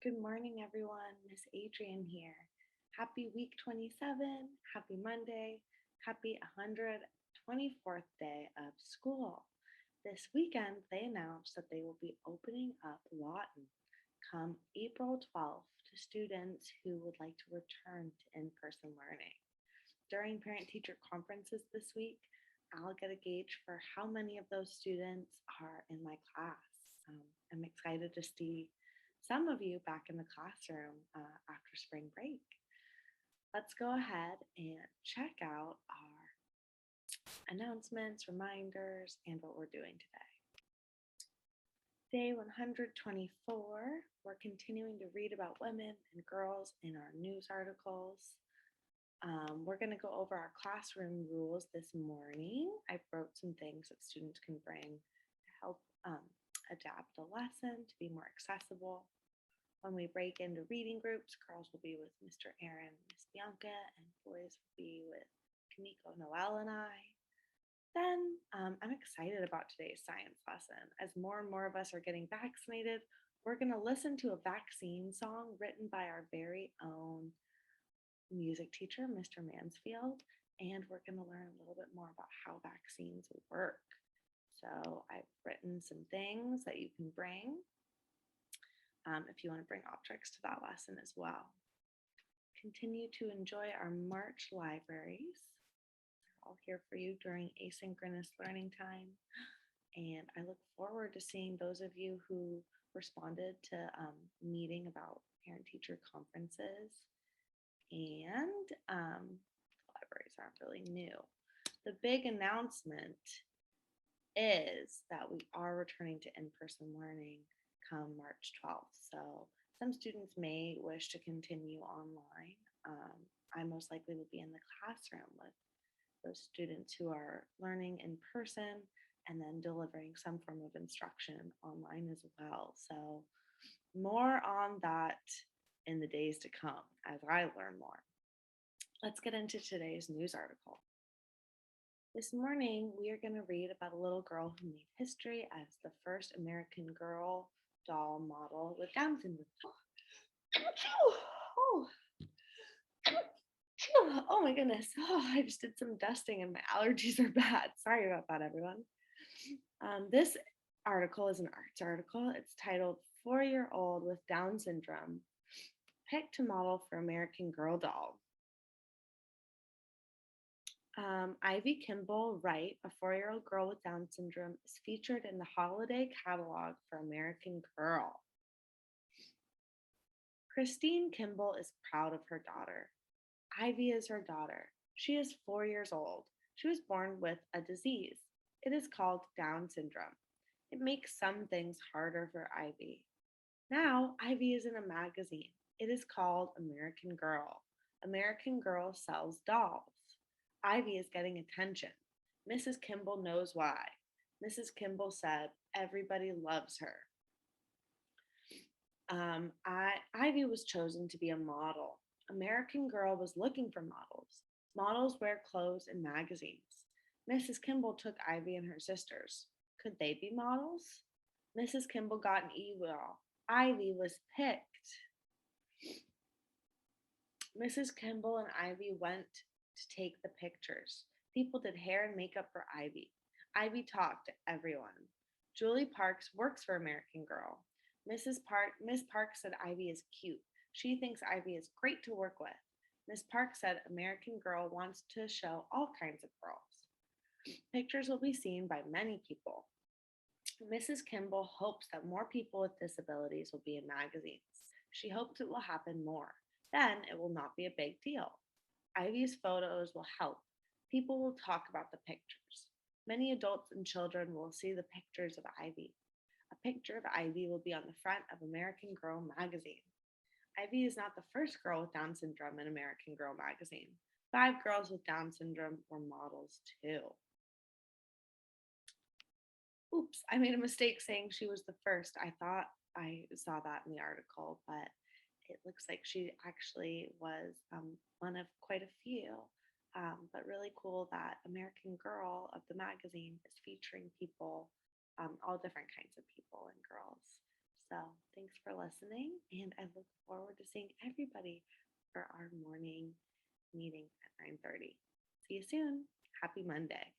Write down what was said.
Good morning, everyone. Miss Adrian here. Happy week 27. Happy Monday. Happy 124th day of school. This weekend, they announced that they will be opening up Lawton come April 12th to students who would like to return to in person learning. During parent teacher conferences this week, I'll get a gauge for how many of those students are in my class. I'm excited to see some of you back in the classroom after spring break. Let's go ahead and check out our announcements, reminders, and what we're doing today. Day 124, we're continuing to read about women and girls in our news articles. We're going to go over our classroom rules this morning. I wrote some things that students can bring to help adapt the lesson to be more accessible. When we break into reading groups, girls will be with Mr. Aaron, Miss Bianca, and boys will be with Kamiko, Noel, and I. Then I'm excited about today's science lesson. As more and more of us are getting vaccinated, we're going to listen to a vaccine song written by our very own music teacher, Mr. Mansfield, and we're going to learn a little bit more about how vaccines work. So I've written some things that you can bring if you want to bring objects to that lesson as well. Continue to enjoy our March libraries. They're all here for you during asynchronous learning time. And I look forward to seeing those of you who responded to meeting about parent-teacher conferences. And libraries aren't really new. The big announcement is that we are returning to in-person learning come March 12th. So some students may wish to continue online. I most likely will be in the classroom with those students who are learning in person and then delivering some form of instruction online as well. So more on that in the days to come as I learn more. Let's get into today's news article. This morning, we are going to read about a little girl who made history as the first American Girl doll model with Down syndrome. Oh, oh my goodness. Oh, I just did some dusting and my allergies are bad. Sorry about that, everyone. This article is an arts article. It's titled 4-Year-Old with Down Syndrome Picked to Model for American Girl Doll. Ivy Kimball Wright, a 4-year-old girl with Down syndrome, is featured in the holiday catalog for American Girl. Christine Kimball is proud of her daughter. Ivy is her daughter. She is 4 years old. She was born with a disease. It is called Down syndrome. It makes some things harder for Ivy. Now, Ivy is in a magazine. It is called American Girl. American Girl sells dolls. Ivy is getting attention. Mrs. Kimball knows why. Mrs. Kimball said, everybody loves her. Ivy was chosen to be a model. American Girl was looking for models. Models wear clothes in magazines. Mrs. Kimball took Ivy and her sisters. Could they be models? Mrs. Kimball got an email. Ivy was picked. Mrs. Kimball and Ivy went to take the pictures. People did hair and makeup for Ivy. Ivy talked to everyone. Julie Parks works for American Girl. Miss Parks said Ivy is cute. She thinks Ivy is great to work with. Miss Parks said American Girl wants to show all kinds of girls. Pictures will be seen by many people. Mrs. Kimball hopes that more people with disabilities will be in magazines. She hopes it will happen more. Then it will not be a big deal. Ivy's photos will help. People will talk about the pictures. Many adults and children will see the pictures of Ivy. A picture of Ivy will be on the front of American Girl magazine. Ivy is not the first girl with Down syndrome in American Girl magazine. 5 girls with Down syndrome were models too. Oops, I made a mistake saying she was the first. I thought I saw that in the article, but it looks like she actually was one of quite a few. But really cool that American Girl of the magazine is featuring people, all different kinds of people and girls. So thanks for listening, and I look forward to seeing everybody for our morning meeting at 9:30. See you soon. Happy Monday.